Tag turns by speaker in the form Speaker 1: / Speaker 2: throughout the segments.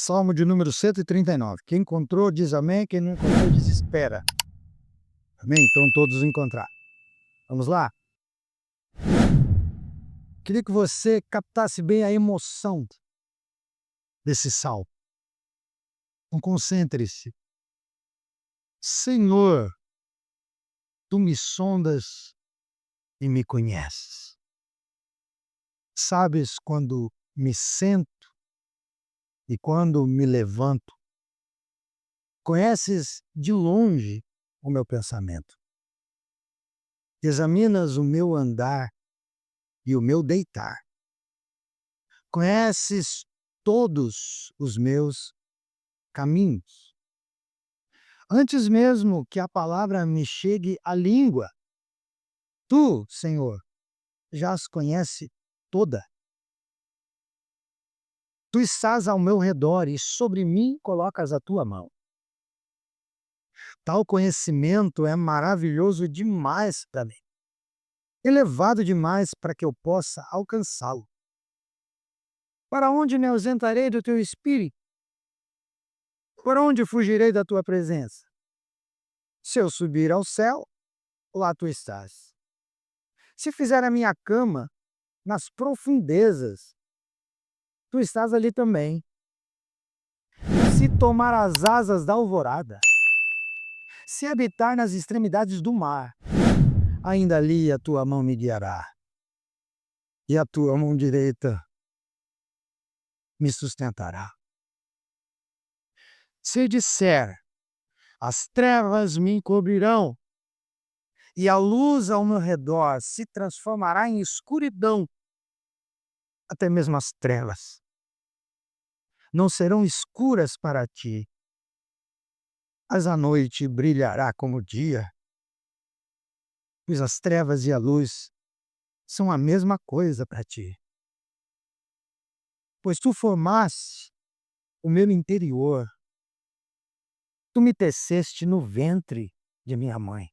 Speaker 1: Salmo de número 139. Quem encontrou diz amém, quem não encontrou diz espera. Amém? Então todos encontraram. Vamos lá? Queria que você captasse bem a emoção desse salmo. Então concentre-se. Senhor, tu me sondas e me conheces. Sabes quando me sento e quando me levanto. Conheces de longe o meu pensamento. Examinas o meu andar e o meu deitar. Conheces todos os meus caminhos. Antes mesmo que a palavra me chegue à língua, tu, Senhor, já as conhece toda. Tu estás ao meu redor e sobre mim colocas a tua mão. Tal conhecimento é maravilhoso demais para mim, elevado demais para que eu possa alcançá-lo. Para onde me ausentarei do teu espírito? Para onde fugirei da tua presença? Se eu subir ao céu, lá tu estás. Se fizer a minha cama nas profundezas, tu estás ali também. Se tomar as asas da alvorada, se habitar nas extremidades do mar, ainda ali a tua mão me guiará, e a tua mão direita me sustentará. Se disser, as trevas me encobrirão, e a luz ao meu redor se transformará em escuridão, até mesmo as trevas não serão escuras para ti, mas a noite brilhará como o dia, pois as trevas e a luz são a mesma coisa para ti. Pois tu formaste o meu interior, tu me teceste no ventre de minha mãe.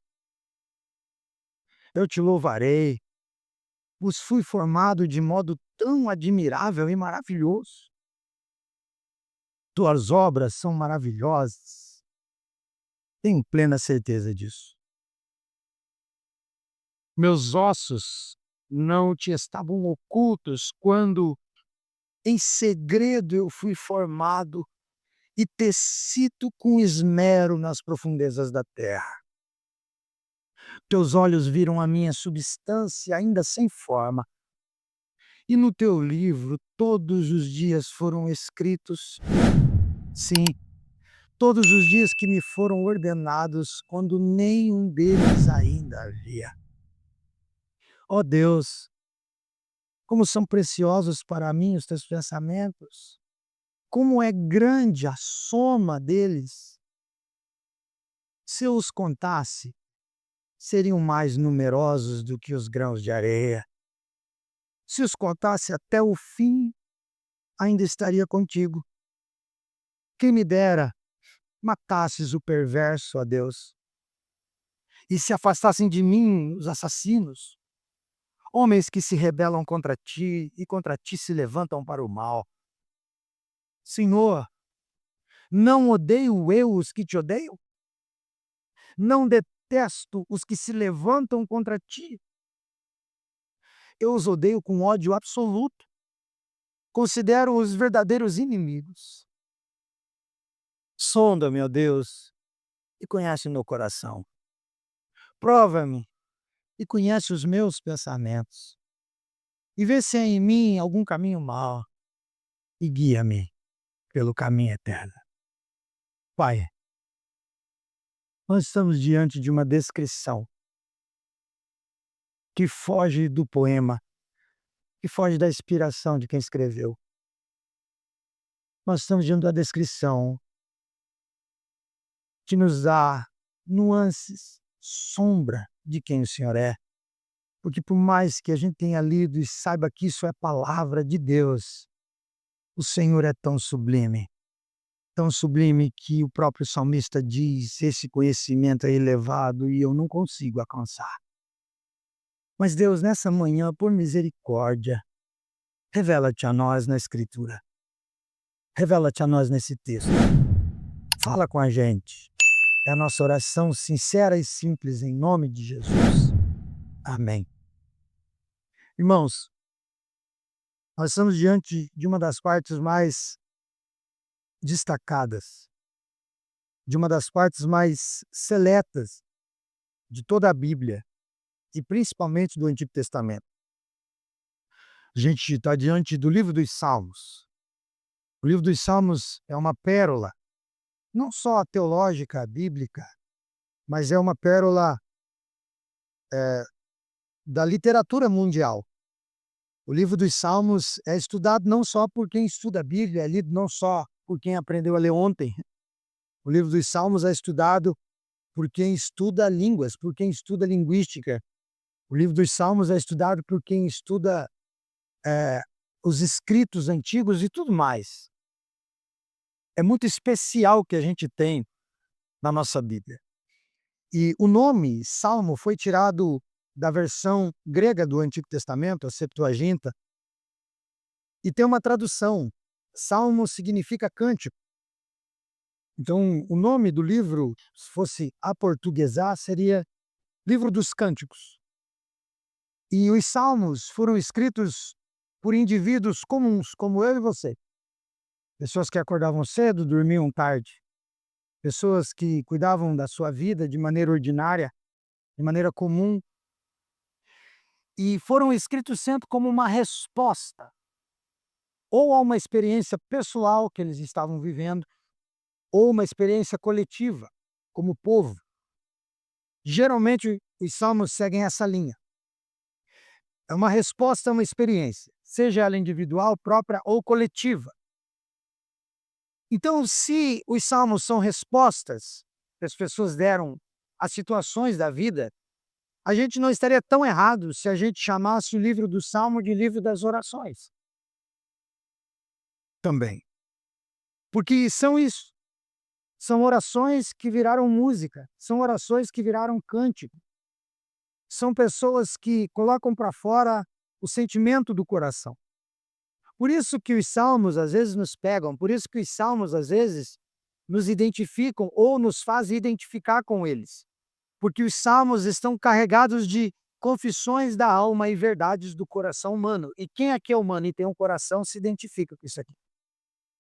Speaker 1: Eu te louvarei, pois fui formado de modo tão admirável e maravilhoso. Tuas obras são maravilhosas, tenho plena certeza disso. Meus ossos não te estavam ocultos quando em segredo eu fui formado e tecido com esmero nas profundezas da terra. Teus olhos viram a minha substância ainda sem forma, e no teu livro todos os dias foram escritos, sim, todos os dias que me foram ordenados, quando nenhum deles ainda havia. Ó Deus, como são preciosos para mim os teus pensamentos, como é grande a soma deles. Se eu os contasse, seriam mais numerosos do que os grãos de areia. Se os contasse até o fim, ainda estaria contigo. Quem me dera matasses o perverso, ó Deus, e se afastassem de mim os assassinos, homens que se rebelam contra ti e contra ti se levantam para o mal. Senhor, não odeio eu os que te odeiam? Não detesto os que se levantam contra ti? Eu os odeio com ódio absoluto. Considero os verdadeiros inimigos. Sonda-me, ó Deus, e conhece meu coração. Prova-me e conhece os meus pensamentos. E vê se há em mim algum caminho mau, e guia-me pelo caminho eterno. Pai, nós estamos diante de uma descrição que foge do poema, que foge da inspiração de quem escreveu. Nós estamos diante da descrição que nos dá nuances, sombra de quem o Senhor é. Porque por mais que a gente tenha lido e saiba que isso é palavra de Deus, o Senhor é tão sublime que o próprio salmista diz, esse conhecimento é elevado e eu não consigo alcançar. Mas Deus, nessa manhã, por misericórdia, revela-te a nós na Escritura. Revela-te a nós nesse texto. Fala com a gente. É a nossa oração sincera e simples em nome de Jesus. Amém. Irmãos, nós estamos diante de uma das partes mais destacadas, de uma das partes mais seletas de toda a Bíblia e principalmente do Antigo Testamento. A gente está diante do livro dos Salmos. O livro dos Salmos é uma pérola, não só teológica, bíblica, mas é uma pérola da literatura mundial. O livro dos Salmos é estudado não só por quem estuda a Bíblia, é lido não só por quem aprendeu a ler ontem. O livro dos Salmos é estudado por quem estuda línguas, por quem estuda linguística. O livro dos Salmos é estudado por quem estuda os escritos antigos e tudo mais. É muito especial o que a gente tem na nossa Bíblia. E o nome Salmo foi tirado da versão grega do Antigo Testamento, a Septuaginta, e tem uma tradução. Salmo significa cântico. Então, o nome do livro, se fosse aportuguesar, seria Livro dos Cânticos. E os salmos foram escritos por indivíduos comuns, como eu e você. Pessoas que acordavam cedo, dormiam tarde. Pessoas que cuidavam da sua vida de maneira ordinária, de maneira comum. E foram escritos sempre como uma resposta ou a uma experiência pessoal que eles estavam vivendo, ou uma experiência coletiva, como povo. Geralmente, os salmos seguem essa linha. É uma resposta a uma experiência, seja ela individual, própria ou coletiva. Então, se os salmos são respostas que as pessoas deram às situações da vida, a gente não estaria tão errado se a gente chamasse o livro do Salmo de livro das orações. Também. Porque são isso. São orações que viraram música, são orações que viraram cântico. São pessoas que colocam para fora o sentimento do coração. Por isso que os salmos às vezes nos pegam, por isso que os salmos às vezes nos identificam ou nos fazem identificar com eles. Porque os salmos estão carregados de confissões da alma e verdades do coração humano. E quem aqui é humano e tem um coração se identifica com isso aqui.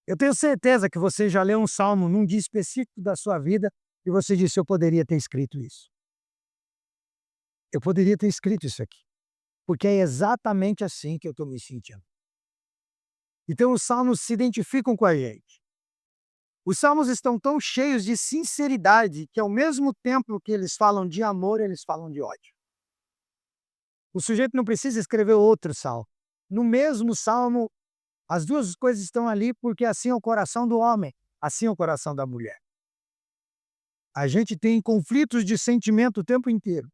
Speaker 1: Eu tenho certeza que você já leu um salmo num dia específico da sua vida e você disse: eu poderia ter escrito isso. Eu poderia ter escrito isso aqui. Porque é exatamente assim que eu estou me sentindo. Então os salmos se identificam com a gente. Os salmos estão tão cheios de sinceridade que ao mesmo tempo que eles falam de amor, eles falam de ódio. O sujeito não precisa escrever outro salmo. No mesmo salmo, as duas coisas estão ali porque assim é o coração do homem, assim é o coração da mulher. A gente tem conflitos de sentimento o tempo inteiro.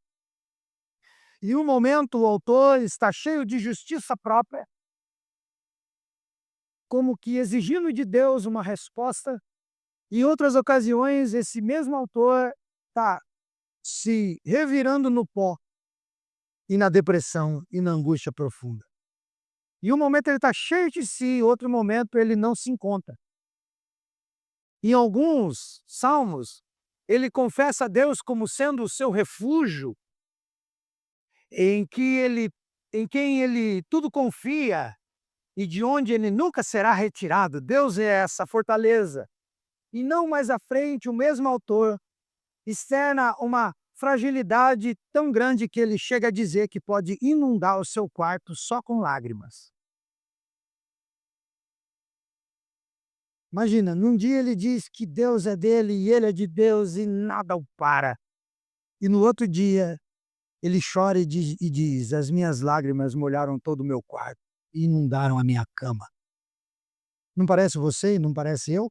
Speaker 1: Em um momento o autor está cheio de justiça própria, como que exigindo de Deus uma resposta. Em outras ocasiões, esse mesmo autor está se revirando no pó e na depressão e na angústia profunda. Em um momento ele está cheio de si, em outro momento ele não se encontra. Em alguns salmos, ele confessa a Deus como sendo o seu refúgio, em quem ele tudo confia e de onde ele nunca será retirado. Deus é essa fortaleza. E não mais à frente, o mesmo autor externa uma fragilidade tão grande que ele chega a dizer que pode inundar o seu quarto só com lágrimas. Imagina, num dia ele diz que Deus é dele e ele é de Deus e nada o para. E no outro dia ele chora e diz: as minhas lágrimas molharam todo o meu quarto e inundaram a minha cama. Não parece você e não parece eu?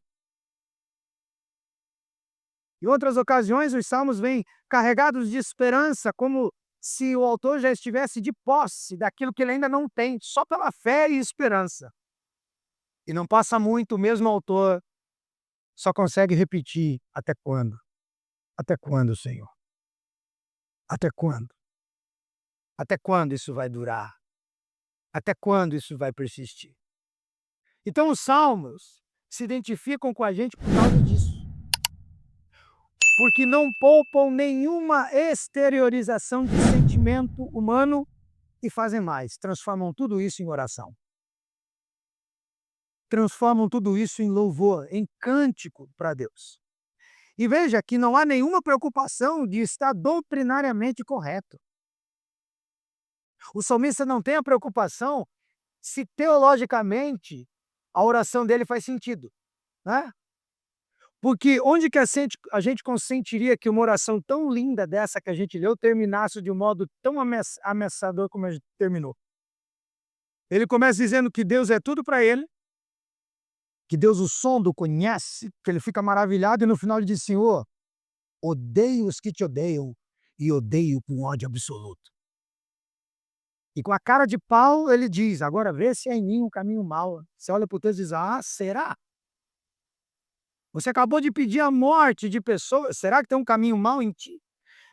Speaker 1: Em outras ocasiões, os salmos vêm carregados de esperança, como se o autor já estivesse de posse daquilo que ele ainda não tem, só pela fé e esperança. E não passa muito, o mesmo autor só consegue repetir: até quando? Até quando, Senhor? Até quando? Até quando isso vai durar? Até quando isso vai persistir? Então, os salmos se identificam com a gente por causa disso. Porque não poupam nenhuma exteriorização de sentimento humano e fazem mais, transformam tudo isso em oração. Transformam tudo isso em louvor, em cântico para Deus. E veja que não há nenhuma preocupação de estar doutrinariamente correto. O salmista não tem a preocupação se teologicamente a oração dele faz sentido, né? Porque onde que a gente consentiria que uma oração tão linda dessa que a gente leu terminasse de um modo tão ameaçador como a gente terminou? Ele começa dizendo que Deus é tudo para ele, que Deus o sonda, o conhece, que ele fica maravilhado, e no final ele diz: Senhor, odeio os que te odeiam e odeio com ódio absoluto. E com a cara de pau ele diz: agora vê se é em mim um caminho mau. Você olha para o texto e diz: ah, será? Você acabou de pedir a morte de pessoas, será que tem um caminho mau em ti?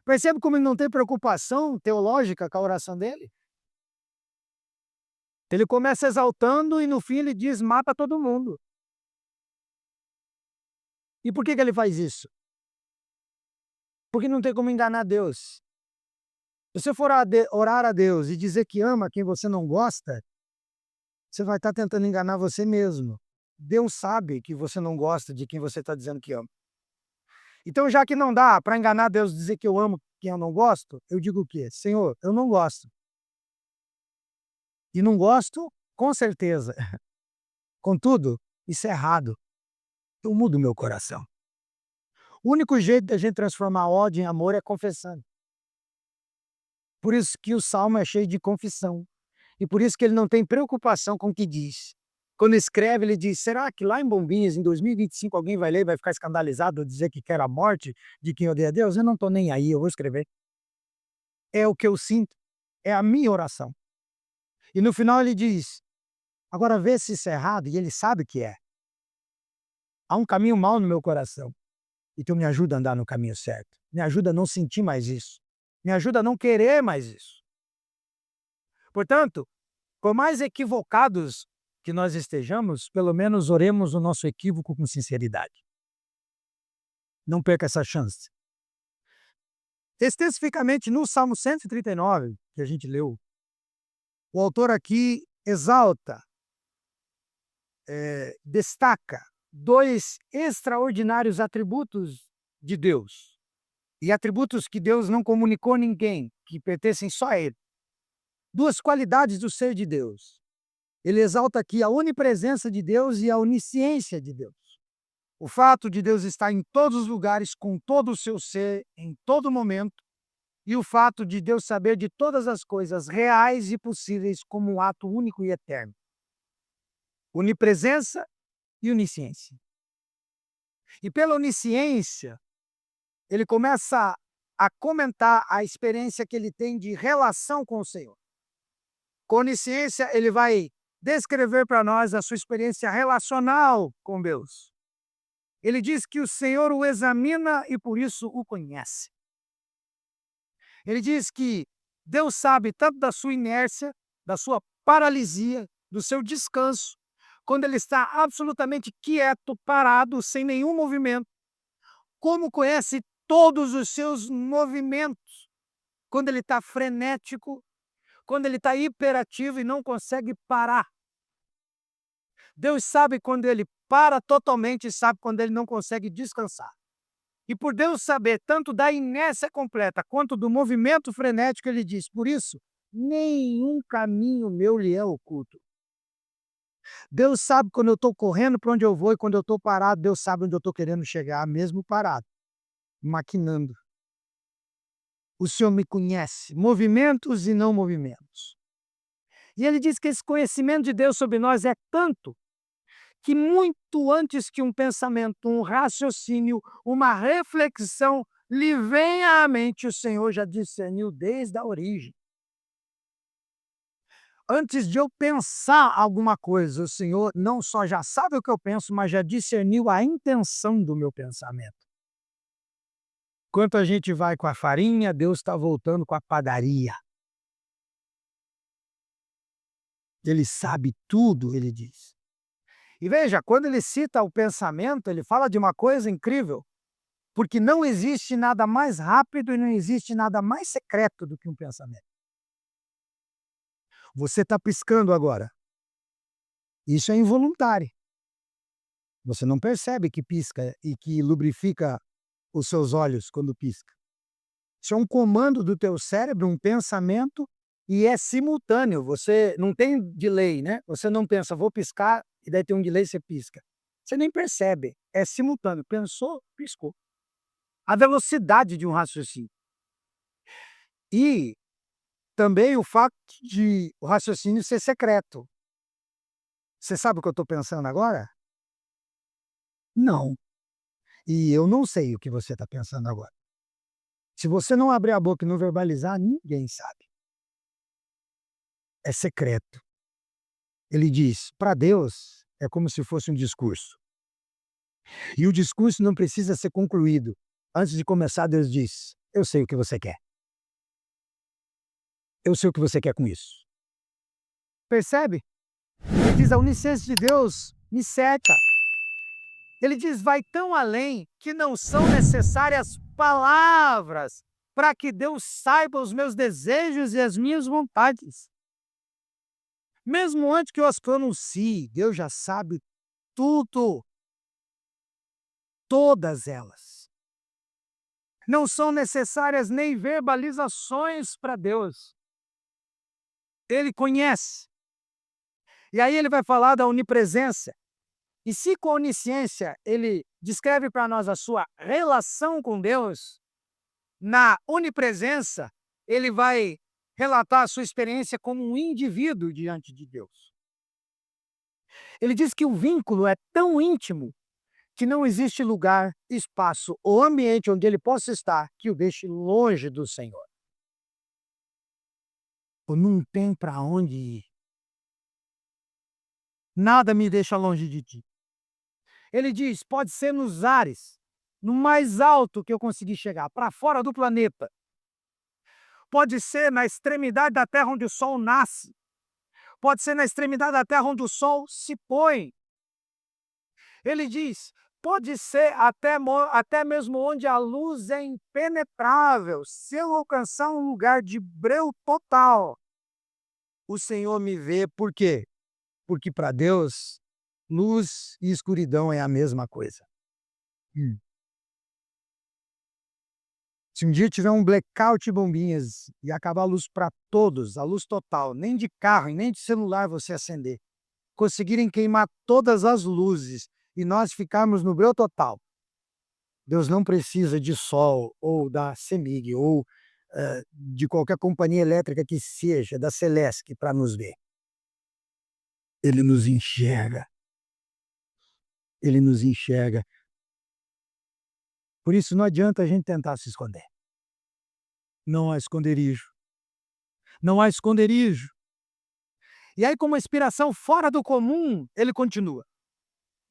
Speaker 1: Percebe como ele não tem preocupação teológica com a oração dele? Ele começa exaltando e no fim ele diz: mata todo mundo. E por que ele faz isso? Porque não tem como enganar Deus. Se você for orar a Deus e dizer que ama quem você não gosta, você vai estar tentando enganar você mesmo. Deus sabe que você não gosta de quem você está dizendo que ama. Então, já que não dá para enganar Deus e dizer que eu amo quem eu não gosto, eu digo o quê? Senhor, eu não gosto. E não gosto, com certeza. Contudo, isso é errado. Eu mudo meu coração. O único jeito da gente transformar ódio em amor é confessando. Por isso que o Salmo é cheio de confissão. E por isso que ele não tem preocupação com o que diz. Quando escreve, ele diz: será que lá em Bombinhas, em 2025, alguém vai ler e vai ficar escandalizado, dizer que quer a morte de quem odeia Deus? Eu não estou nem aí, eu vou escrever. É o que eu sinto, é a minha oração. E no final ele diz: agora vê se isso é errado, e ele sabe que é. Há um caminho mau no meu coração. Então me ajuda a andar no caminho certo. Me ajuda a não sentir mais isso. Me ajuda a não querer mais isso. Portanto, por mais equivocados que nós estejamos, pelo menos oremos o nosso equívoco com sinceridade. Não perca essa chance. Especificamente no Salmo 139, que a gente leu, o autor aqui exalta, destaca dois extraordinários atributos de Deus. E atributos que Deus não comunicou a ninguém, que pertencem só a Ele. Duas qualidades do ser de Deus. Ele exalta aqui a onipresença de Deus e a onisciência de Deus. O fato de Deus estar em todos os lugares, com todo o seu ser, em todo momento, e o fato de Deus saber de todas as coisas reais e possíveis como um ato único e eterno. Onipresença e onisciência. E pela onisciência, ele começa a comentar a experiência que ele tem de relação com o Senhor. Com onisciência, ele vai descrever para nós a sua experiência relacional com Deus. Ele diz que o Senhor o examina e por isso o conhece. Ele diz que Deus sabe tanto da sua inércia, da sua paralisia, do seu descanso, quando ele está absolutamente quieto, parado, sem nenhum movimento, como conhece todos os seus movimentos, quando ele está frenético, quando ele está hiperativo e não consegue parar. Deus sabe quando ele para totalmente e sabe quando ele não consegue descansar. E por Deus saber tanto da inércia completa quanto do movimento frenético, ele diz: por isso, nenhum caminho meu lhe é oculto. Deus sabe quando eu estou correndo para onde eu vou e quando eu estou parado, Deus sabe onde eu estou querendo chegar, mesmo parado, maquinando. O Senhor me conhece, movimentos e não movimentos. E ele diz que esse conhecimento de Deus sobre nós é tanto que muito antes que um pensamento, um raciocínio, uma reflexão lhe venha à mente, o Senhor já discerniu desde a origem. Antes de eu pensar alguma coisa, o Senhor não só já sabe o que eu penso, mas já discerniu a intenção do meu pensamento. Enquanto a gente vai com a farinha, Deus está voltando com a padaria. Ele sabe tudo, ele diz. E veja, quando ele cita o pensamento, ele fala de uma coisa incrível, porque não existe nada mais rápido e não existe nada mais secreto do que um pensamento. Você está piscando agora, isso é involuntário. Você não percebe que pisca e que lubrifica os seus olhos quando pisca. Isso é um comando do teu cérebro, um pensamento, e é simultâneo, você não tem delay, né, você não pensa: "Vou piscar", e daí tem um delay, você pisca. Você nem percebe, é simultâneo, pensou, piscou. A velocidade de um raciocínio. E também o fato de o raciocínio ser secreto. Você sabe o que eu estou pensando agora? Não. E eu não sei o que você está pensando agora. Se você não abrir a boca e não verbalizar, ninguém sabe. É secreto. Ele diz: para Deus é como se fosse um discurso. E o discurso não precisa ser concluído. Antes de começar, Deus diz: eu sei o que você quer. Eu sei o que você quer com isso. Percebe? Ele diz: a onisciência de Deus me cerca. Ele diz: vai tão além que não são necessárias palavras para que Deus saiba os meus desejos e as minhas vontades. Mesmo antes que eu as pronuncie, Deus já sabe tudo, todas elas. Não são necessárias nem verbalizações para Deus. Ele conhece. E aí ele vai falar da onipresença. E se com a onisciência ele descreve para nós a sua relação com Deus, na onipresença ele vai relatar a sua experiência como um indivíduo diante de Deus. Ele diz que o vínculo é tão íntimo que não existe lugar, espaço ou ambiente onde ele possa estar que o deixe longe do Senhor. Ou não tem para onde ir. Nada me deixa longe de ti. Ele diz: pode ser nos ares, no mais alto que eu conseguir chegar, para fora do planeta. Pode ser na extremidade da terra onde o sol nasce. Pode ser na extremidade da terra onde o sol se põe. Ele diz: pode ser até mesmo onde a luz é impenetrável. Se eu alcançar um lugar de breu total, o Senhor me vê. Por quê? Porque para Deus, luz e escuridão é a mesma coisa. Hum. Se um dia tiver um blackout de bombinhas e acabar a luz para todos, a luz total, nem de carro e nem de celular você acender, conseguirem queimar todas as luzes e nós ficarmos no breu total, Deus não precisa de sol ou da CEMIG ou de qualquer companhia elétrica que seja, da Celesc, para nos ver. Ele nos enxerga. Ele nos enxerga. Por isso não adianta a gente tentar se esconder. Não há esconderijo. Não há esconderijo. E aí, como inspiração fora do comum, ele continua.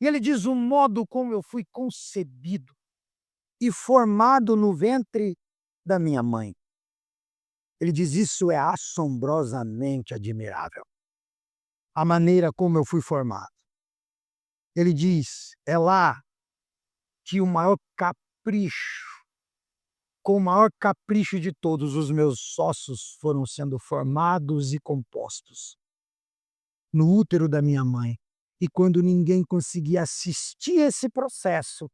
Speaker 1: E ele diz: o modo como eu fui concebido e formado no ventre da minha mãe. Ele diz: isso é assombrosamente admirável. A maneira como eu fui formado. Ele diz: é lá que o maior capricho, com o maior capricho de todos, os meus ossos foram sendo formados e compostos. No útero da minha mãe. E quando ninguém conseguia assistir esse processo,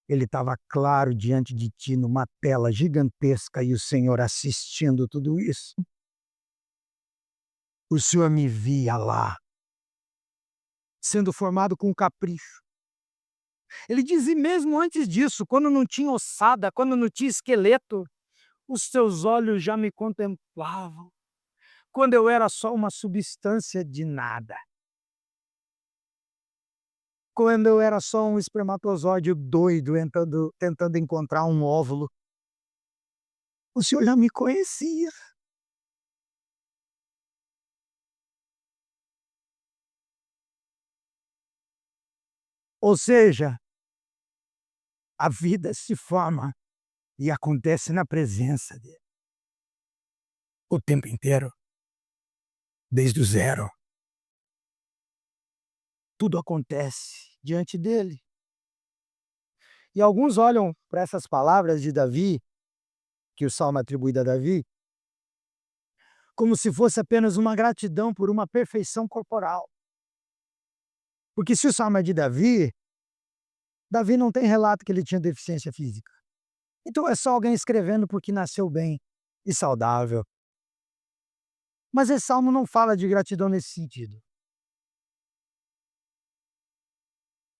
Speaker 1: ele estava claro diante de ti numa tela gigantesca e o Senhor assistindo tudo isso. O Senhor me via lá, sendo formado com capricho. Ele diz: e mesmo antes disso, quando não tinha ossada, quando não tinha esqueleto, os teus olhos já me contemplavam, quando eu era só uma substância de nada. Quando eu era só um espermatozoide doido tentando encontrar um óvulo, o Senhor já me conhecia. Ou seja, a vida se forma e acontece na presença dele. O tempo inteiro, desde o zero. tudo acontece diante dele. E alguns olham para essas palavras de Davi, que o salmo é atribuído a Davi, como se fosse apenas uma gratidão por uma perfeição corporal. Porque se o salmo é de Davi, Davi não tem relato que ele tinha deficiência física. Então é só alguém escrevendo porque nasceu bem e saudável. Mas esse salmo não fala de gratidão nesse sentido.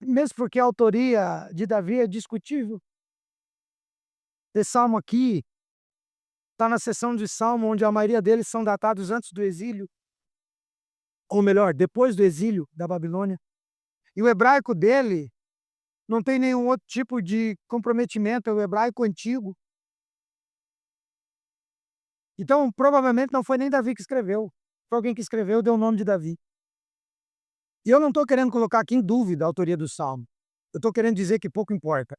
Speaker 1: Mesmo porque a autoria de Davi é discutível. Esse salmo aqui está na seção de salmo onde a maioria deles são datados antes do exílio, ou melhor, depois do exílio da Babilônia. E o hebraico dele não tem nenhum outro tipo de comprometimento, é o hebraico antigo. Então, provavelmente não foi nem Davi que escreveu, foi alguém que escreveu, deu o nome de Davi. E eu não estou querendo colocar aqui em dúvida a autoria do salmo. Eu estou querendo dizer que pouco importa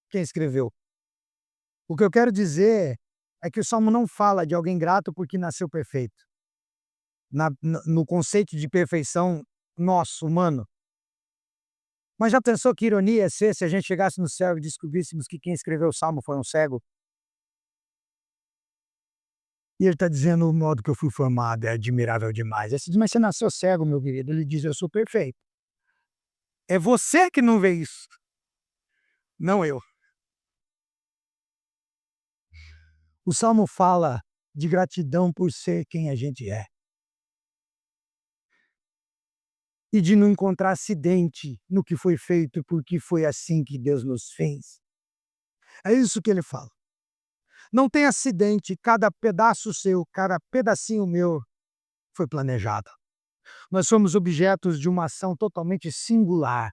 Speaker 1: quem escreveu. O que eu quero dizer é que o salmo não fala de alguém grato porque nasceu perfeito. No conceito de perfeição nosso, humano. Mas já pensou que ironia ia ser se a gente chegasse no céu e descobríssemos que quem escreveu o salmo foi um cego? E ele está dizendo: o modo que eu fui formado é admirável demais. Aí você diz: mas você nasceu cego, meu querido. Ele diz: eu sou perfeito. É você que não vê isso, não eu. O salmo fala de gratidão por ser quem a gente é. E de não encontrar acidente no que foi feito, porque foi assim que Deus nos fez. É isso que ele fala. Não tem acidente, cada pedaço seu, cada pedacinho meu foi planejado. Nós somos objetos de uma ação totalmente singular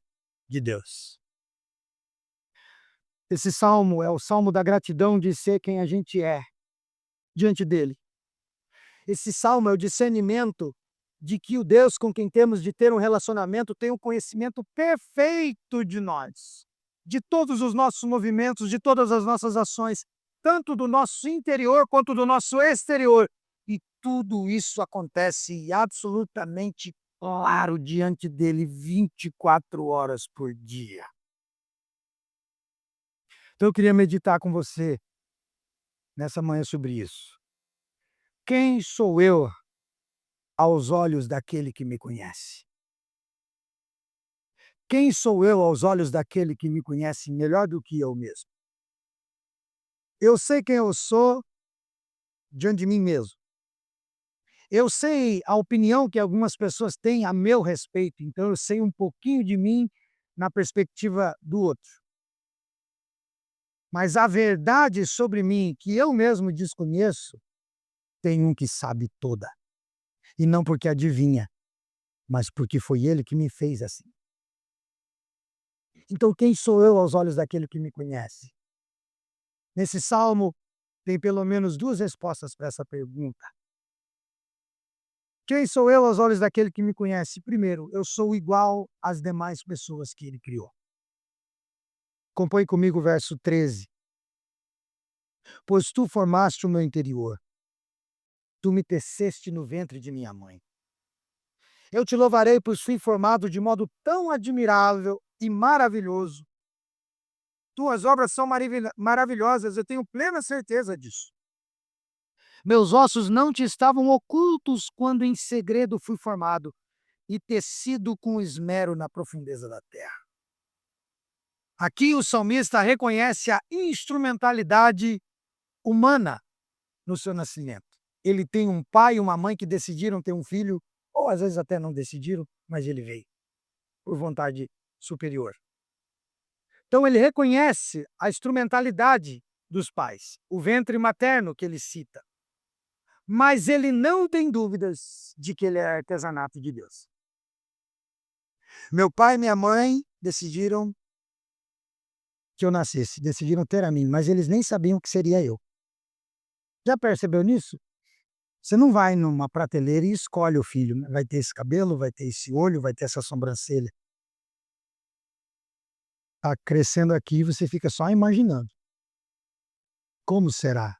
Speaker 1: de Deus. Esse salmo é o salmo da gratidão de ser quem a gente é diante dele. Esse salmo é o discernimento de que o Deus com quem temos de ter um relacionamento tem um conhecimento perfeito de nós, de todos os nossos movimentos, de todas as nossas ações, tanto do nosso interior quanto do nosso exterior. E tudo isso acontece absolutamente claro diante dele 24 horas por dia. Então eu queria meditar com você nessa manhã sobre isso. Quem sou eu aos olhos daquele que me conhece? Quem sou eu aos olhos daquele que me conhece melhor do que eu mesmo? Eu sei quem eu sou diante de mim mesmo. Eu sei a opinião que algumas pessoas têm a meu respeito, então eu sei um pouquinho de mim na perspectiva do outro. Mas a verdade sobre mim, que eu mesmo desconheço, tem um que sabe toda. E não porque adivinha, mas porque foi ele que me fez assim. Então, quem sou eu aos olhos daquele que me conhece? Nesse salmo, tem pelo menos duas respostas para essa pergunta. Quem sou eu aos olhos daquele que me conhece? Primeiro, eu sou igual às demais pessoas que ele criou. Compõe comigo o verso 13. Pois tu formaste o meu interior, tu me teceste no ventre de minha mãe. Eu te louvarei, pois fui formado de modo tão admirável e maravilhoso. Tuas obras são maravilhosas, eu tenho plena certeza disso. Meus ossos não te estavam ocultos quando em segredo fui formado e tecido com esmero na profundeza da terra. Aqui o salmista reconhece a instrumentalidade humana no seu nascimento. Ele tem um pai e uma mãe que decidiram ter um filho, ou às vezes até não decidiram, mas ele veio por vontade superior. Então ele reconhece a instrumentalidade dos pais, o ventre materno que ele cita. Mas ele não tem dúvidas de que ele é artesanato de Deus. Meu pai e minha mãe decidiram que eu nascesse, decidiram ter a mim, mas eles nem sabiam que seria eu. Já percebeu nisso? Você não vai numa prateleira e escolhe o filho, né? Vai ter esse cabelo, vai ter esse olho, vai ter essa sobrancelha. Tá crescendo aqui, você fica só imaginando. Como será?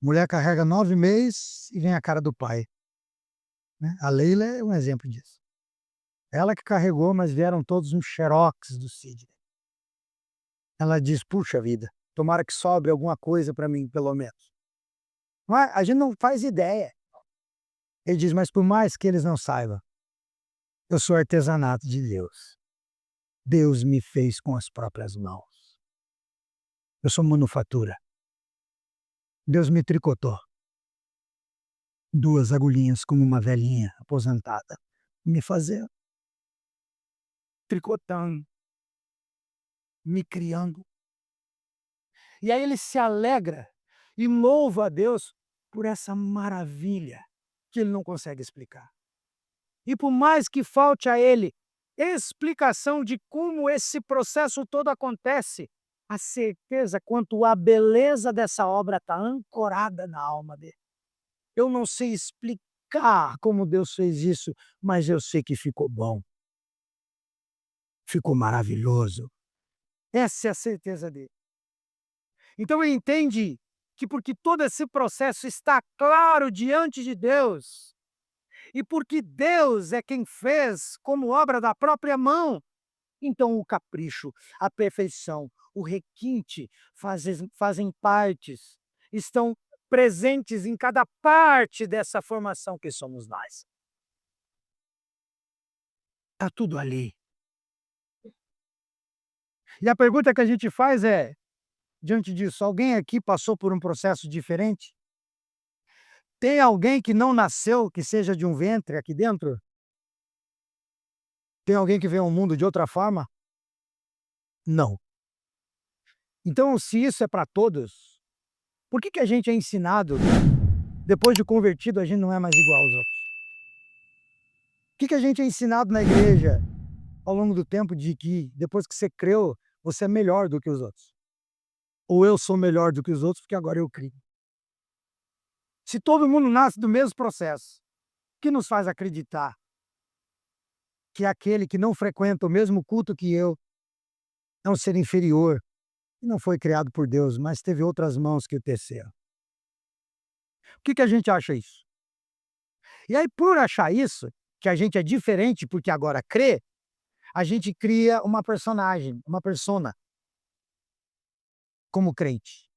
Speaker 1: Mulher carrega 9 meses e vem a cara do pai, né? A Leila é um exemplo disso. Ela que carregou, mas vieram todos uns xerox do Sidney. Ela diz: "Puxa vida, tomara que sobre alguma coisa para mim, pelo menos". Não é? A gente não faz ideia. Ele diz: "Mas por mais que eles não saibam, eu sou artesanato de Deus. Deus me fez com as próprias mãos. Eu sou manufatura. Deus me tricotou 2 agulhinhas como uma velhinha aposentada, me fazendo, tricotando, me criando". E aí ele se alegra e louva a Deus por essa maravilha que ele não consegue explicar. E por mais que falte a ele explicação de como esse processo todo acontece, a certeza quanto à beleza dessa obra está ancorada na alma dele. Eu não sei explicar como Deus fez isso, mas eu sei que ficou bom, ficou maravilhoso. Essa é a certeza dele. Então ele entende que porque todo esse processo está claro diante de Deus, e porque Deus é quem fez como obra da própria mão, então o capricho, a perfeição, o requinte fazem partes, estão presentes em cada parte dessa formação que somos nós. Está tudo ali. E a pergunta que a gente faz é, diante disso, alguém aqui passou por um processo diferente? Tem alguém que não nasceu, que seja de um ventre aqui dentro? Tem alguém que veio ao mundo de outra forma? Não. Então, se isso é para todos, por que a gente é ensinado, depois de convertido, a gente não é mais igual aos outros? Por que a gente é ensinado na igreja, ao longo do tempo, de que depois que você creu, você é melhor do que os outros? Ou eu sou melhor do que os outros porque agora eu criei? Se todo mundo nasce do mesmo processo, o que nos faz acreditar que aquele que não frequenta o mesmo culto que eu é um ser inferior, e não foi criado por Deus, mas teve outras mãos que o teceram? Por que a gente acha isso? E aí, por achar isso, que a gente é diferente porque agora crê, a gente cria uma personagem, uma persona, como crente.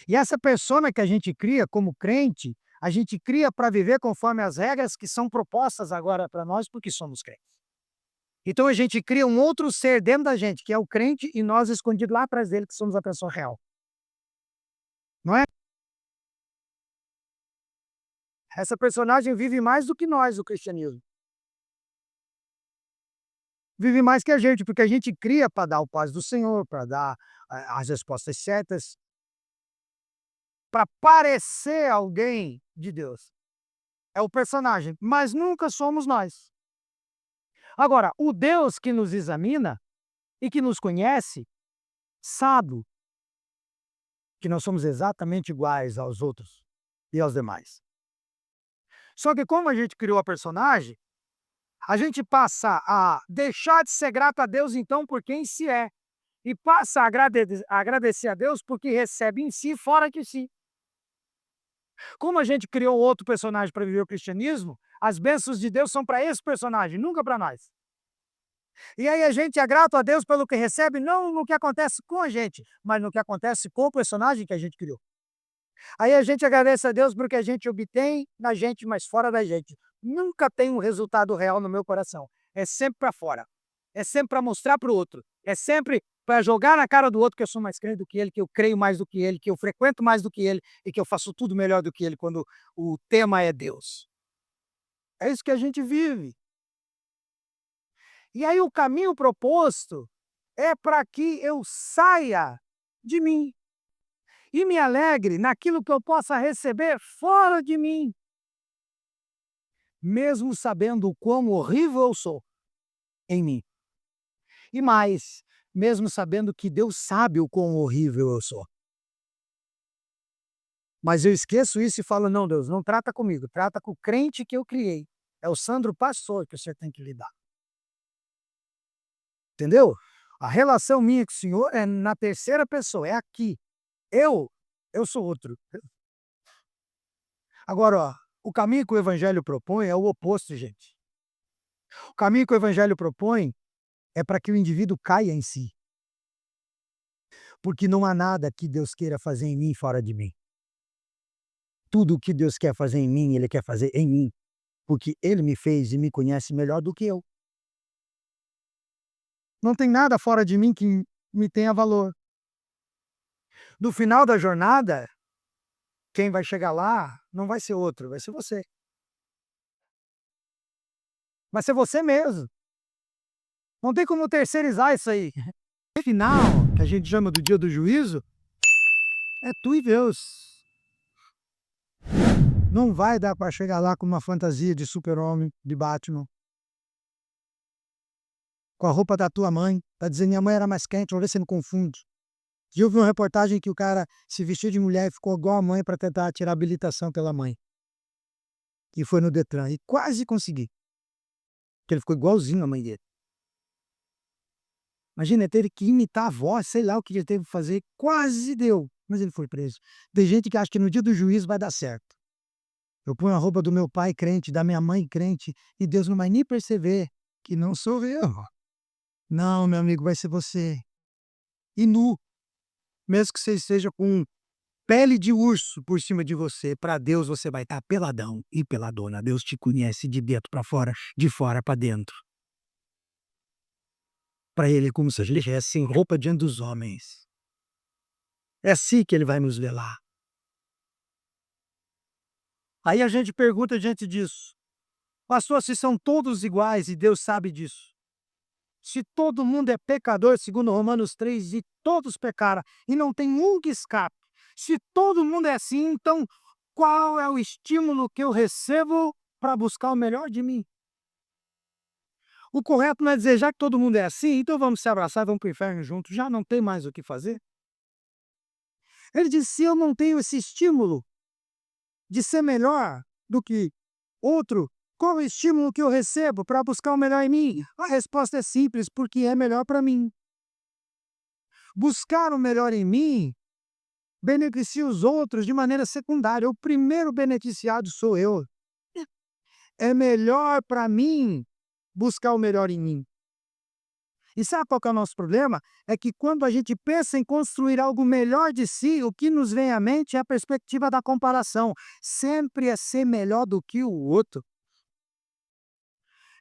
Speaker 1: E essa persona que a gente cria como crente, a gente cria para viver conforme as regras que são propostas agora para nós, porque somos crentes. Então a gente cria um outro ser dentro da gente, que é o crente, e nós escondidos lá atrás dele, que somos a pessoa real. Não é? Essa personagem vive mais do que nós, o cristianismo. Vive mais que a gente, porque a gente cria para dar o paz do Senhor, para dar as respostas certas, para parecer alguém de Deus. É o personagem, mas nunca somos nós. Agora, o Deus que nos examina e que nos conhece, sabe que nós somos exatamente iguais aos outros e aos demais. Só que como a gente criou a personagem, a gente passa a deixar de ser grato a Deus então por quem se é, e passa a agradecer a Deus porque recebe em si fora de si. Como a gente criou outro personagem para viver o cristianismo, as bênçãos de Deus são para esse personagem, nunca para nós. E aí a gente é grato a Deus pelo que recebe, não no que acontece com a gente, mas no que acontece com o personagem que a gente criou. Aí a gente agradece a Deus porque a gente obtém na gente, mas fora da gente. Nunca tem um resultado real no meu coração. É sempre para fora. É sempre para mostrar para o outro. É sempre para jogar na cara do outro que eu sou mais crente do que ele, que eu creio mais do que ele, que eu frequento mais do que ele e que eu faço tudo melhor do que ele quando o tema é Deus. É isso que a gente vive. E aí o caminho proposto é para que eu saia de mim e me alegre naquilo que eu possa receber fora de mim, mesmo sabendo o quão horrível eu sou em mim. E mais, mesmo sabendo que Deus sabe o quão horrível eu sou. Mas eu esqueço isso e falo: "Não, Deus, não trata comigo, trata com o crente que eu criei. É o Sandro pastor que o senhor tem que lidar". Entendeu? A relação minha com o senhor é na terceira pessoa, é aqui. Eu, eu sou outro. Agora, ó, o caminho que o evangelho propõe é o oposto, gente. O caminho que o evangelho propõe é para que o indivíduo caia em si, porque não há nada que Deus queira fazer em mim fora de mim. Tudo o que Deus quer fazer em mim, Ele quer fazer em mim, porque Ele me fez e me conhece melhor do que eu. Não tem nada fora de mim que me tenha valor. No final da jornada, quem vai chegar lá não vai ser outro, vai ser você. Vai ser você mesmo. Não tem como terceirizar isso aí. No final, que a gente chama do dia do juízo, é tu e Deus. Não vai dar para chegar lá com uma fantasia de super-homem, de Batman, com a roupa da tua mãe, para dizer minha mãe era mais quente, vamos ver se não confunde. E eu vi uma reportagem que o cara se vestiu de mulher e ficou igual a mãe para tentar tirar a habilitação pela mãe. E foi no Detran, e quase consegui, porque ele ficou igualzinho a mãe dele. Imagina, ele teve que imitar a voz, sei lá o que ele teve que fazer, quase deu, mas ele foi preso. Tem gente que acha que no dia do juízo vai dar certo. Eu ponho a roupa do meu pai crente, da minha mãe crente, e Deus não vai nem perceber que não sou eu. Não, meu amigo, vai ser você. E nu, mesmo que você esteja com pele de urso por cima de você, para Deus você vai estar peladão e peladona. Deus te conhece de dentro para fora, de fora para dentro. Para Ele é como se ele estivesse em roupa diante dos homens. É assim que Ele vai nos velar. Aí a gente pergunta diante disso: pastor, se são todos iguais e Deus sabe disso? Se todo mundo é pecador, segundo Romanos 3, e todos pecaram, e não tem um que escape. Se todo mundo é assim, então qual é o estímulo que eu recebo para buscar o melhor de mim? O correto não é dizer, já que todo mundo é assim, então vamos se abraçar e vamos para o inferno juntos, já não tem mais o que fazer. Ele diz, se eu não tenho esse estímulo de ser melhor do que outro, qual é o estímulo que eu recebo para buscar o melhor em mim? A resposta é simples, porque é melhor para mim. Buscar o melhor em mim beneficia os outros de maneira secundária. O primeiro beneficiado sou eu. É melhor para mim buscar o melhor em mim. E sabe qual que é o nosso problema? É que quando a gente pensa em construir algo melhor de si, o que nos vem à mente é a perspectiva da comparação. Sempre é ser melhor do que o outro.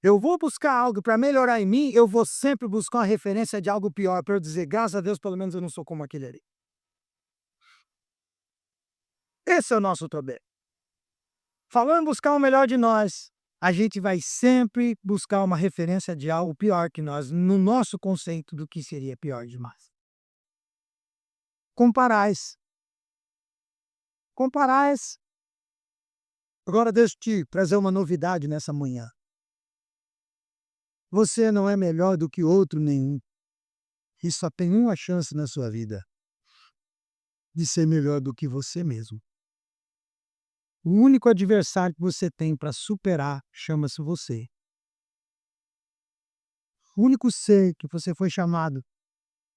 Speaker 1: Eu vou buscar algo para melhorar em mim, eu vou sempre buscar uma referência de algo pior, para eu dizer, graças a Deus, pelo menos eu não sou como aquele ali. Esse é o nosso problema. Falando em buscar o melhor de nós, a gente vai sempre buscar uma referência de algo pior que nós, no nosso conceito do que seria pior demais. Comparais. Comparais. Agora deixa eu te trazer uma novidade nessa manhã. Você não é melhor do que outro nenhum. E só tem uma chance na sua vida de ser melhor do que você mesmo. O único adversário que você tem para superar chama-se você. O único ser que você foi chamado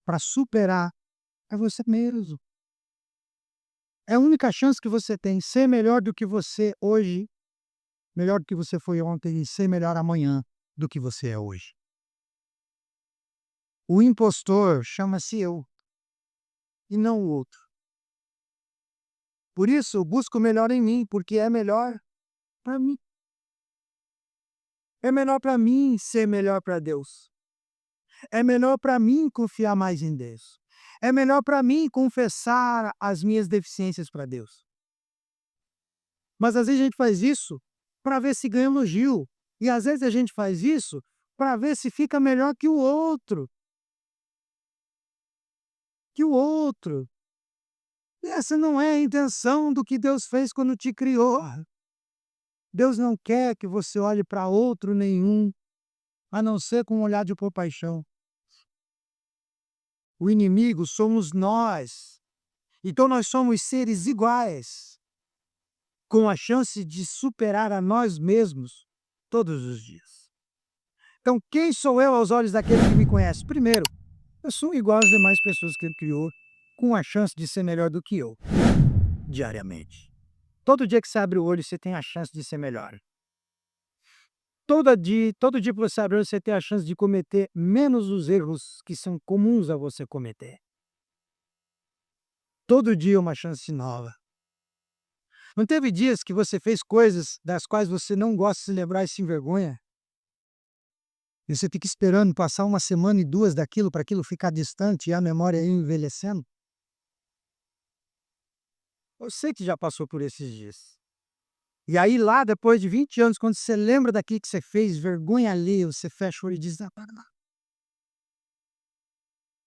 Speaker 1: para superar é você mesmo. É a única chance que você tem, ser melhor do que você hoje, melhor do que você foi ontem e ser melhor amanhã do que você é hoje. O impostor chama-se eu e não o outro. Por isso, eu busco o melhor em mim, porque é melhor para mim. É melhor para mim ser melhor para Deus. É melhor para mim confiar mais em Deus. É melhor para mim confessar as minhas deficiências para Deus. Mas às vezes a gente faz isso para ver se ganha elogio. E às vezes a gente faz isso para ver se fica melhor que o outro. Que o outro. Essa não é a intenção do que Deus fez quando te criou. Deus não quer que você olhe para outro nenhum, a não ser com um olhar de compaixão. O inimigo somos nós. Então nós somos seres iguais, com a chance de superar a nós mesmos todos os dias. Então, quem sou eu aos olhos daquele que me conhece? Primeiro, eu sou igual às demais pessoas que ele criou, com a chance de ser melhor do que eu, diariamente. Todo dia que você abre o olho, você tem a chance de ser melhor. todo dia que você abre o olho, você tem a chance de cometer menos os erros que são comuns a você cometer. Todo dia uma chance nova. Não teve dias que você fez coisas das quais você não gosta de se lembrar e se envergonha? E você fica esperando passar uma semana e 2 daquilo para aquilo ficar distante e a memória ir envelhecendo? Eu sei que já passou por esses dias. E aí lá depois de 20 anos, quando você lembra daquilo que você fez, vergonha alheia, você fecha o olho e diz: "Ah, para lá,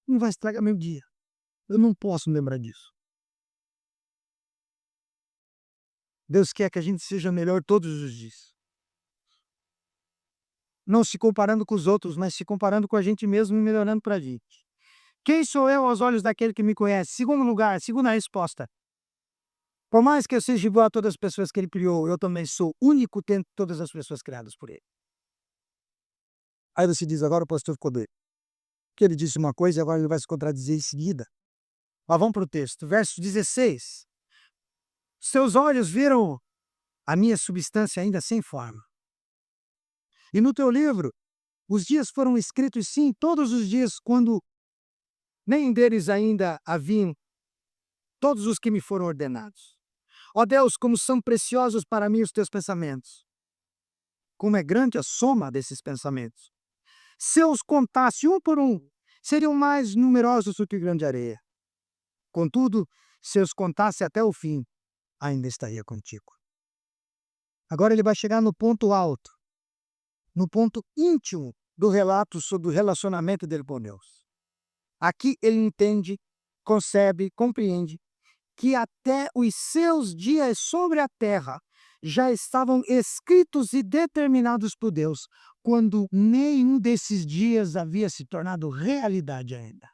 Speaker 1: não vai estragar meu dia, eu não posso me lembrar disso". Deus quer que a gente seja melhor todos os dias. Não se comparando com os outros, mas se comparando com a gente mesmo e melhorando para a gente. Quem sou eu aos olhos daquele que me conhece? Segundo lugar, segunda resposta. Por mais que eu seja igual a todas as pessoas que ele criou, eu também sou único dentro de todas as pessoas criadas por ele. Aí você diz: "Agora o pastor ficou doido, porque ele disse uma coisa e agora ele vai se contradizer em seguida". Mas vamos para o texto, verso 16. "Seus olhos viram a minha substância ainda sem forma. E no teu livro, os dias foram escritos, sim, todos os dias, quando nem deles ainda haviam todos os que me foram ordenados. Ó Deus, como são preciosos para mim os teus pensamentos! Como é grande a soma desses pensamentos! Se eu os contasse um por um, seriam mais numerosos do que grande areia. Contudo, se eu os contasse até o fim, ainda estaria contigo". Agora ele vai chegar no ponto alto, no ponto íntimo do relato sobre o relacionamento dele com Deus. Aqui ele entende, concebe, compreende que até os seus dias sobre a terra já estavam escritos e determinados por Deus, quando nenhum desses dias havia se tornado realidade ainda.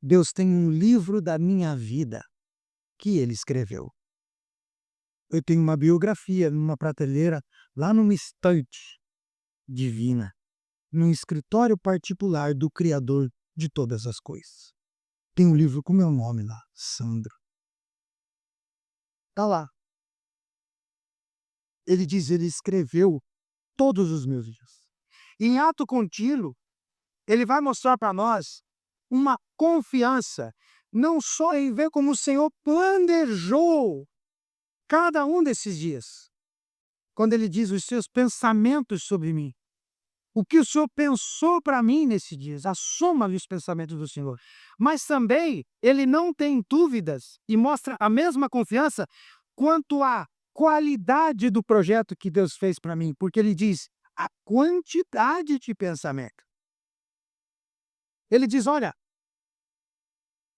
Speaker 1: Deus tem um livro da minha vida que ele escreveu. Eu tenho uma biografia numa prateleira, lá numa estante divina, num escritório particular do Criador de todas as coisas. Tem um livro com meu nome lá, Sandro. Tá lá. Ele diz: ele escreveu todos os meus dias. Em ato contínuo, ele vai mostrar para nós uma confiança, não só em ver como o Senhor planejou cada um desses dias. Quando ele diz os seus pensamentos sobre mim, o que o Senhor pensou para mim nesses dias, a soma dos pensamentos do Senhor. Mas também ele não tem dúvidas e mostra a mesma confiança quanto à qualidade do projeto que Deus fez para mim, porque ele diz a quantidade de pensamento. Ele diz: olha,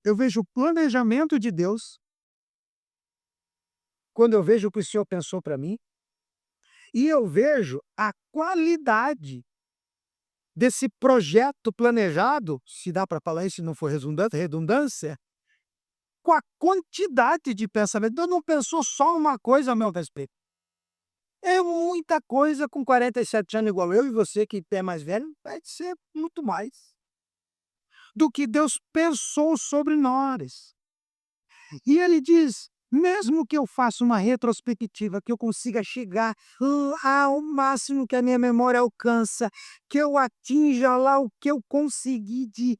Speaker 1: eu vejo o planejamento de Deus quando eu vejo o que o Senhor pensou para mim, e eu vejo a qualidade desse projeto planejado, se dá para falar isso, se não for redundância, com a quantidade de pensamento. Deus não pensou só uma coisa a meu respeito. É muita coisa com 47 anos igual eu e você que é mais velho, vai ser muito mais do que Deus pensou sobre nós. E ele diz: mesmo que eu faça uma retrospectiva, que eu consiga chegar lá ao máximo que a minha memória alcança, que eu atinja lá o que eu consegui de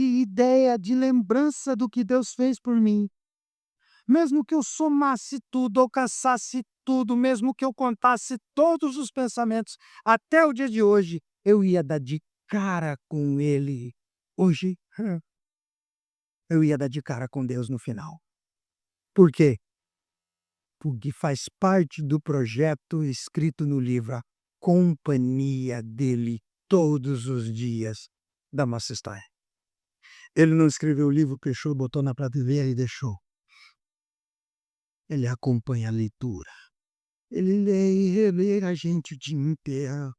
Speaker 1: ideia, de lembrança do que Deus fez por mim. Mesmo que eu somasse tudo, alcançasse tudo, mesmo que eu contasse todos os pensamentos, até o dia de hoje, eu ia dar de cara com ele. Hoje, eu ia dar de cara com Deus no final. Por quê? Porque faz parte do projeto escrito no livro, a companhia dele todos os dias da nossa história. Ele não escreveu o livro, fechou, botou na prateleira e deixou. Ele acompanha a leitura. Ele lê e relê a gente o dia inteiro.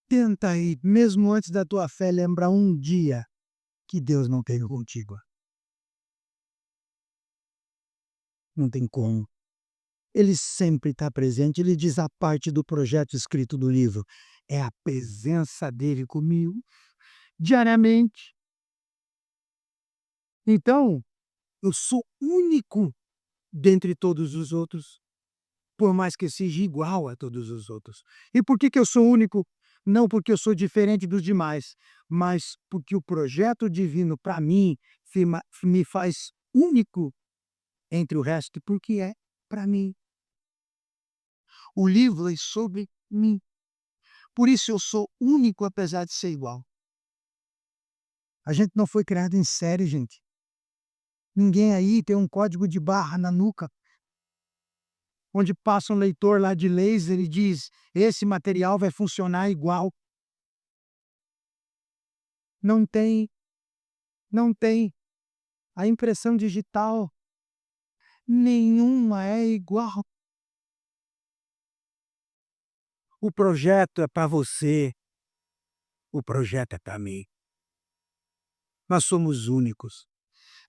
Speaker 1: Tenta aí, mesmo antes da tua fé, lembrar um dia que Deus não teve contigo. Não tem como. Ele sempre está presente. Ele diz a parte do projeto escrito do livro. É a presença dele comigo, diariamente. Então, eu sou único dentre todos os outros. por mais que eu seja igual a todos os outros. E por que que eu sou único? Não porque eu sou diferente dos demais, mas porque o projeto divino para mim me faz único entre o resto, porque é para mim. O livro é sobre mim. Por isso eu sou único apesar de ser igual. A gente não foi criado em série, gente. Ninguém aí tem um código de barra na nuca, onde passa um leitor lá de laser e diz: "Esse material vai funcionar igual". Não tem, não tem. A impressão digital, nenhuma é igual. O projeto é para você, o projeto é para mim. Nós somos únicos.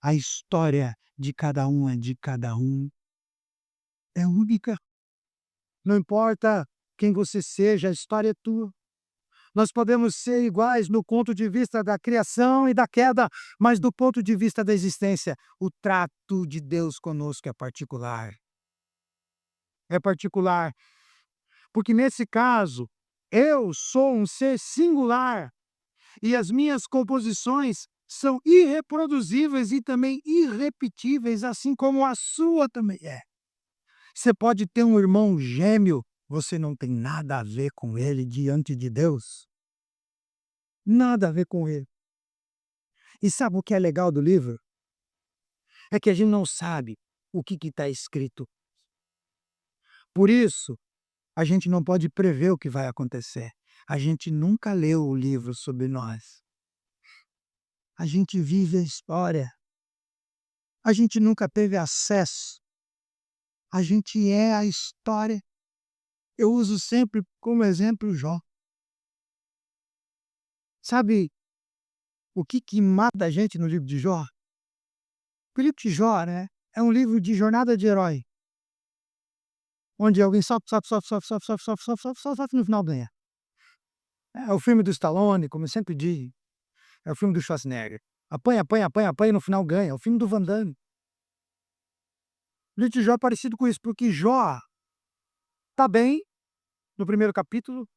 Speaker 1: A história de cada um é de cada um. É única. Não importa quem você seja, a história é tua. Nós podemos ser iguais no ponto de vista da criação e da queda, mas do ponto de vista da existência, o trato de Deus conosco é particular. É particular, porque nesse caso, eu sou um ser singular e as minhas composições são irreproduzíveis e também irrepetíveis, assim como a sua também é. Você pode ter um irmão gêmeo, você não tem nada a ver com ele diante de Deus. Nada a ver com ele. E sabe o que é legal do livro? É que a gente não sabe o que está escrito. Por isso, a gente não pode prever o que vai acontecer. A gente nunca leu o livro sobre nós. A gente vive a história. A gente nunca teve acesso. A gente é a história. Eu uso sempre como exemplo Jó. Sabe o que mata a gente no livro de Jó? O livro de Jó, né, é um livro de jornada de herói, onde alguém sofre, sofre, sofre, sofre, sofre, sofre, sofre, sofre, sofre, sofre, sofre, no final ganha. É o filme do Stallone, como eu sempre digo, é o filme do Schwarzenegger. Apanha, apanha, apanha, apanha, no final ganha. É o filme do Van Damme. O livro de Jó é parecido com isso, porque Jó tá bem no primeiro capítulo,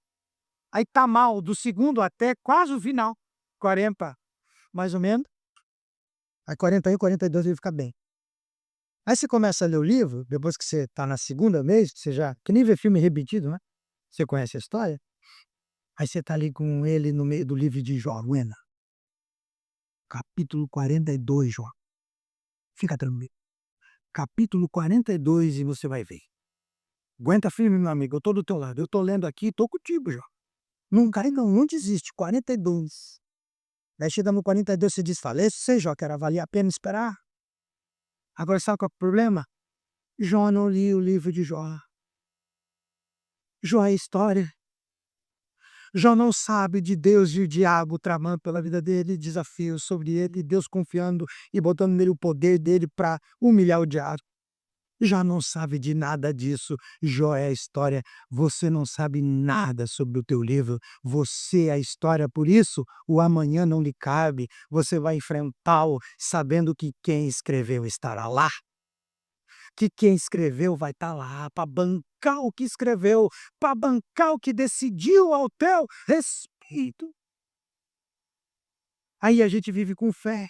Speaker 1: aí tá mal do segundo até quase o final, 40 mais ou menos, aí 41, 42 ele fica bem. Aí você começa a ler o livro, depois que você tá na segunda vez, que você já que nem vê filme repetido, né, você conhece a história, aí você tá ali com ele no meio do livro de Jó, Ruena, capítulo 42, Jó, fica tranquilo. Capítulo 42 e você vai ver. Aguenta firme, meu amigo, eu tô do teu lado, eu tô lendo aqui, tô contigo, Jó. Não cai não, não desiste, 42. Daí chega no 42 você diz: "Falei pra você, Jó, que era valia a pena esperar". Agora sabe qual é o problema? Jó não lia o livro de Jó. Jó é história. Jó não sabe de Deus e o diabo tramando pela vida dele, desafios sobre ele, e Deus confiando e botando nele o poder dele para humilhar o diabo. Já não sabe de nada disso. Jó é a história. Você não sabe nada sobre o teu livro. Você é a história. Por isso, o amanhã não lhe cabe. Você vai enfrentá-lo sabendo que quem escreveu estará lá. Que quem escreveu vai estar lá para bancar o que escreveu, para bancar o que decidiu ao teu respeito. Aí a gente vive com fé.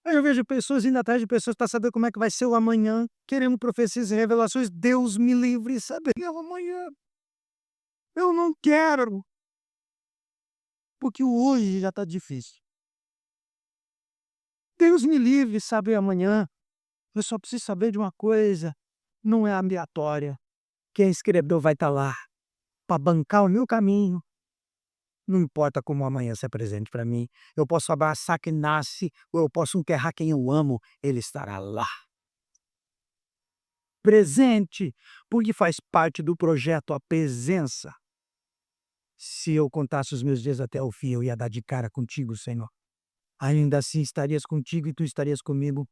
Speaker 1: Aí eu vejo pessoas indo atrás de pessoas para saber como é que vai ser o amanhã, querendo profecias e revelações. Deus me livre de saber o amanhã. Eu não quero, porque o hoje já está difícil. Deus me livre de saber amanhã. Eu só preciso saber de uma coisa, não é aleatória. Quem escreveu vai estar lá para bancar o meu caminho. Não importa como amanhã se apresente para mim. Eu posso abraçar quem nasce, ou eu posso enterrar quem eu amo, ele estará lá. Presente, porque faz parte do projeto a presença. Se eu contasse os meus dias até o fim, eu ia dar de cara contigo, Senhor. Ainda assim estarias contigo e tu estarias comigo.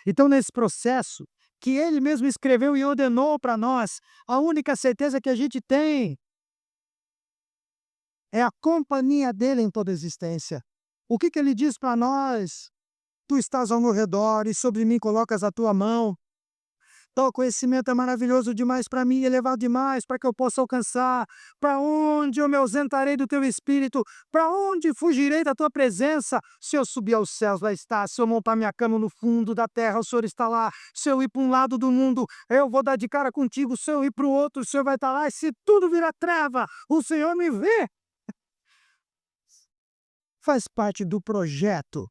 Speaker 1: Então, nesse processo que Ele mesmo escreveu e ordenou para nós, a única certeza que a gente tem é a companhia dEle em toda a existência. O que Ele diz para nós? Tu estás ao meu redor e sobre mim colocas a tua mão. Tal conhecimento é maravilhoso demais para mim, elevado demais para que eu possa alcançar. Para onde eu me ausentarei do teu espírito? Para onde fugirei da tua presença? Se eu subir aos céus, lá está. Se eu montar minha cama no fundo da terra, o Senhor está lá. Se eu ir para um lado do mundo, eu vou dar de cara contigo. Se eu ir para o outro, o Senhor vai estar lá. E se tudo virar treva, o Senhor me vê. Faz parte do projeto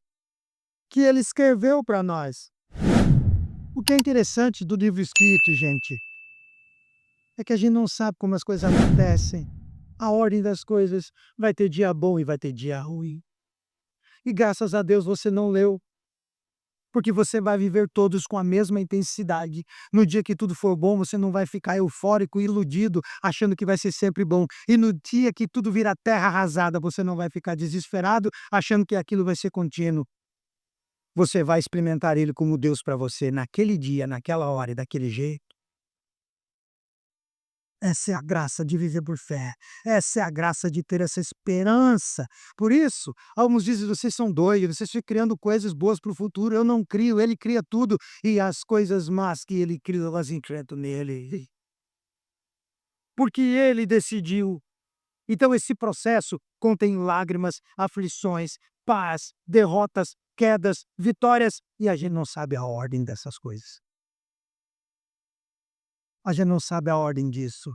Speaker 1: que ele escreveu para nós. O que é interessante do livro escrito, gente, é que a gente não sabe como as coisas acontecem. A ordem das coisas, vai ter dia bom e vai ter dia ruim. E graças a Deus você não leu, porque você vai viver todos com a mesma intensidade. No dia que tudo for bom, você não vai ficar eufórico, iludido, achando que vai ser sempre bom. E no dia que tudo vira terra arrasada, você não vai ficar desesperado, achando que aquilo vai ser contínuo. Você vai experimentar ele como Deus para você naquele dia, naquela hora e daquele jeito. Essa é a graça de viver por fé. Essa é a graça de ter essa esperança. Por isso, alguns dizem: vocês são doidos, vocês ficam criando coisas boas para o futuro. Eu não crio, ele cria tudo. E as coisas más que ele cria, elas enfrentam nele. Porque ele decidiu. Então, esse processo contém lágrimas, aflições, paz, derrotas, quedas, vitórias. E a gente não sabe a ordem dessas coisas. A gente não sabe a ordem disso.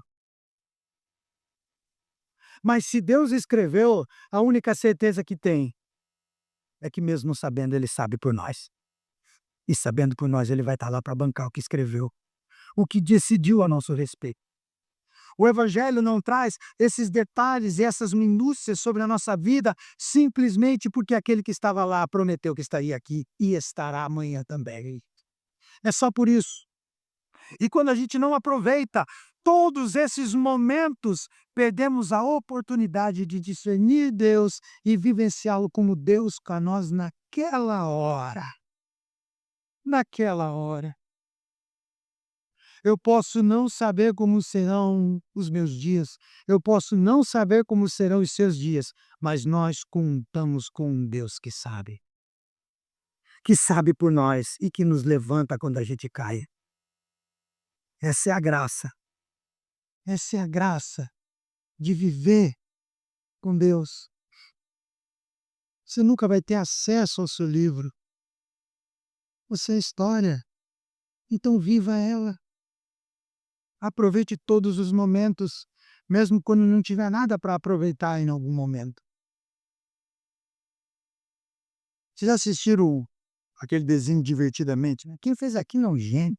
Speaker 1: Mas se Deus escreveu, a única certeza que tem é que mesmo não sabendo, ele sabe por nós. E sabendo por nós, ele vai estar lá para bancar o que escreveu, o que decidiu a nosso respeito. O evangelho não traz esses detalhes e essas minúcias sobre a nossa vida simplesmente porque aquele que estava lá prometeu que estaria aqui e estará amanhã também. É só por isso. E quando a gente não aproveita todos esses momentos, perdemos a oportunidade de discernir Deus e vivenciá-lo como Deus com nós naquela hora. Naquela hora. Eu posso não saber como serão os meus dias, eu posso não saber como serão os seus dias, mas nós contamos com um Deus que sabe por nós e que nos levanta quando a gente cai. Essa é a graça. Essa é a graça de viver com Deus. Você nunca vai ter acesso ao seu livro. Você é história, então viva ela. Aproveite todos os momentos, mesmo quando não tiver nada para aproveitar em algum momento. Vocês já assistiram aquele desenho Divertidamente, né? Quem fez aquilo é um gênio.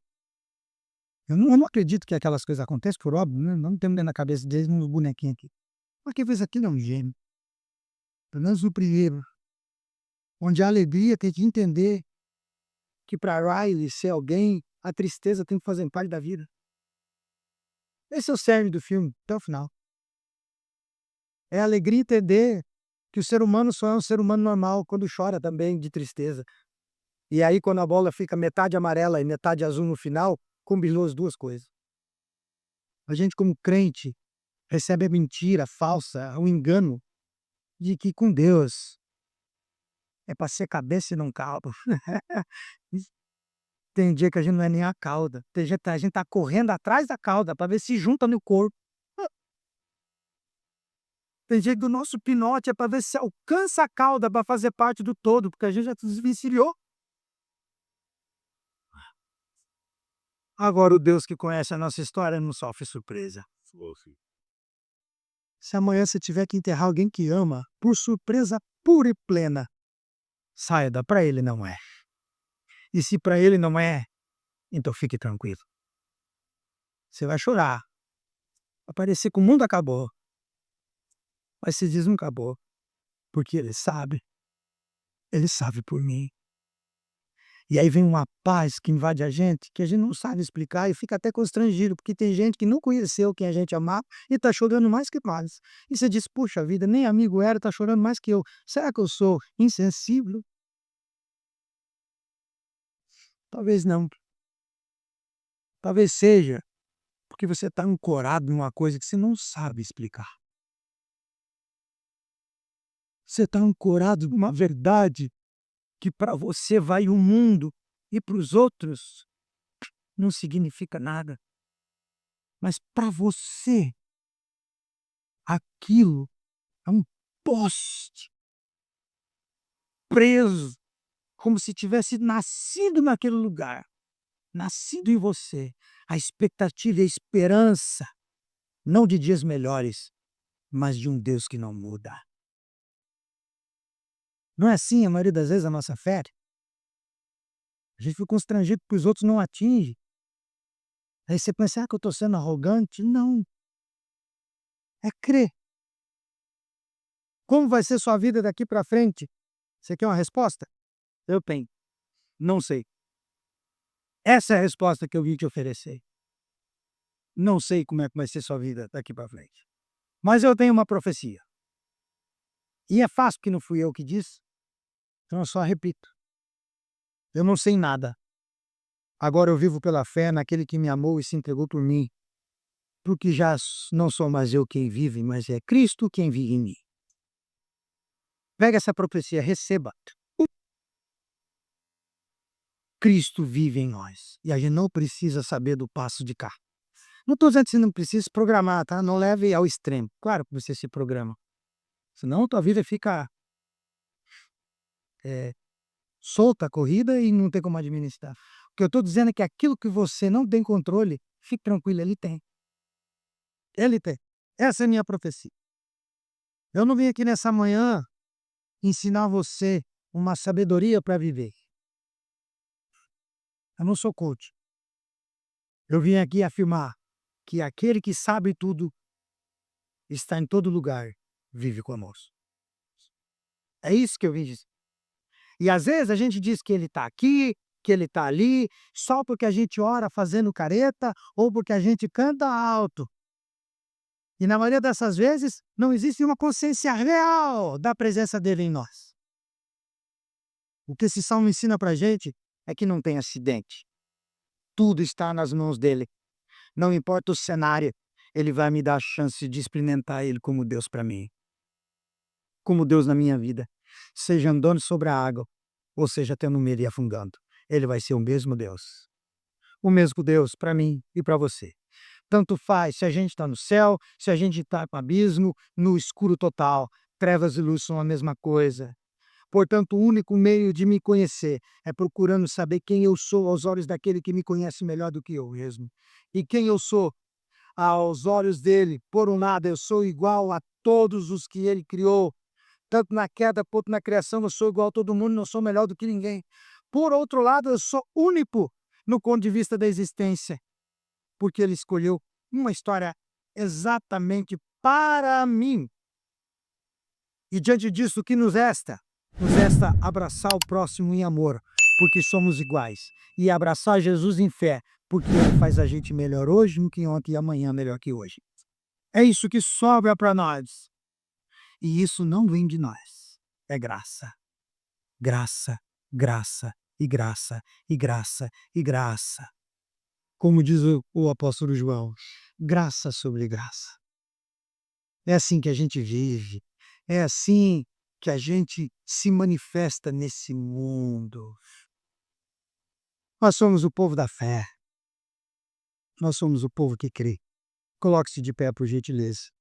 Speaker 1: Eu não acredito que aquelas coisas aconteçam, por óbvio, né? Não temos dentro da cabeça deles uns bonequinhos aqui. Mas quem fez aquilo é um gênio. Pelo menos o primeiro. Onde a alegria tem que entender que para Riley ser alguém, a tristeza tem que fazer parte da vida. Esse é o cerne do filme, até o final. É a alegria entender que o ser humano só é um ser humano normal quando chora também de tristeza. E aí quando a bola fica metade amarela e metade azul no final, combinou as duas coisas. A gente como crente recebe a mentira falsa, o engano de que com Deus é para ser cabeça e não cauda. Tem dia que a gente não é nem a cauda, tem dia que a gente tá correndo atrás da cauda para ver se junta no corpo. Tem dia que o nosso pinote é para ver se alcança a cauda para fazer parte do todo, porque a gente já se desvencilhou. Agora o Deus que conhece a nossa história não sofre surpresa. Se amanhã você tiver que enterrar alguém que ama, por surpresa pura e plena, saiba, para ele não é. E se para ele não é, então fique tranquilo. Você vai chorar, vai parecer que o mundo acabou, mas se diz não acabou, porque ele sabe por mim. E aí vem uma paz que invade a gente não sabe explicar e fica até constrangido, porque tem gente que não conheceu quem a gente amava e está chorando mais que nós. E você diz: "Puxa vida, nem amigo era, está chorando mais que eu. Será que eu sou insensível?" Talvez não, talvez seja porque você está ancorado numa coisa que você não sabe explicar. Você está ancorado numa verdade que para você vai o mundo e para os outros não significa nada, mas para você aquilo é um poste preso, como se tivesse nascido naquele lugar, nascido em você, a expectativa e a esperança, não de dias melhores, mas de um Deus que não muda. Não é assim a maioria das vezes a nossa fé? A gente fica constrangido porque os outros não atingem. Aí você pensa: "Ah, que eu estou sendo arrogante". Não, é crer. Como vai ser sua vida daqui para frente? Você quer uma resposta? Eu tenho. Não sei. Essa é a resposta que eu vim te oferecer. Não sei como é que vai ser sua vida daqui para frente. Mas eu tenho uma profecia. E é fácil porque não fui eu que disse, então eu só repito. Eu não sei nada. Agora eu vivo pela fé naquele que me amou e se entregou por mim. Porque não sou mais eu quem vive, mas é Cristo quem vive em mim. Pega essa profecia, receba. Cristo vive em nós. E a gente não precisa saber do passo de cá. Não estou dizendo que você não precisa se programar, tá? Não leve ao extremo. Claro que você se programa. Senão tua vida fica eh, solta a corrida e não tem como administrar. O que eu estou dizendo é que aquilo que você não tem controle, fique tranquilo, ele tem. Ele tem. Essa é a minha profecia. Eu não vim aqui nessa manhã ensinar você uma sabedoria para viver. Eu não sou coach. Eu vim aqui afirmar que aquele que sabe tudo está em todo lugar, vive conosco. É isso que eu vim dizer. E às vezes a gente diz que ele está aqui, que ele está ali, só porque a gente ora fazendo careta ou porque a gente canta alto. E na maioria dessas vezes não existe uma consciência real da presença dele em nós. O que esse salmo ensina pra gente é que não tem acidente. Tudo está nas mãos dele. Não importa o cenário, ele vai me dar a chance de experimentar ele como Deus para mim, como Deus na minha vida, seja andando sobre a água, ou seja tendo medo e afundando. Ele vai ser o mesmo Deus. O mesmo Deus para mim e para você. Tanto faz se a gente está no céu, se a gente está no abismo, no escuro total. Trevas e luz são a mesma coisa. Portanto, o único meio de me conhecer é procurando saber quem eu sou aos olhos daquele que me conhece melhor do que eu mesmo. E quem eu sou aos olhos dele, por um lado, eu sou igual a todos os que ele criou, tanto na queda quanto na criação, eu sou igual a todo mundo, não sou melhor do que ninguém. Por outro lado, eu sou único no ponto de vista da existência, porque ele escolheu uma história exatamente para mim. E diante disso, o que nos resta? Nos resta abraçar o próximo em amor, porque somos iguais, e abraçar Jesus em fé, porque ele faz a gente melhor hoje do que ontem e amanhã melhor que hoje. É isso que sobra para nós. E isso não vem de nós. É graça. Graça, graça e graça e graça e graça. Como diz o apóstolo João, graça sobre graça. É assim que a gente vive. É assim que a gente se manifesta nesse mundo. Nós somos o povo da fé. Nós somos o povo que crê. Coloque-se de pé, por gentileza.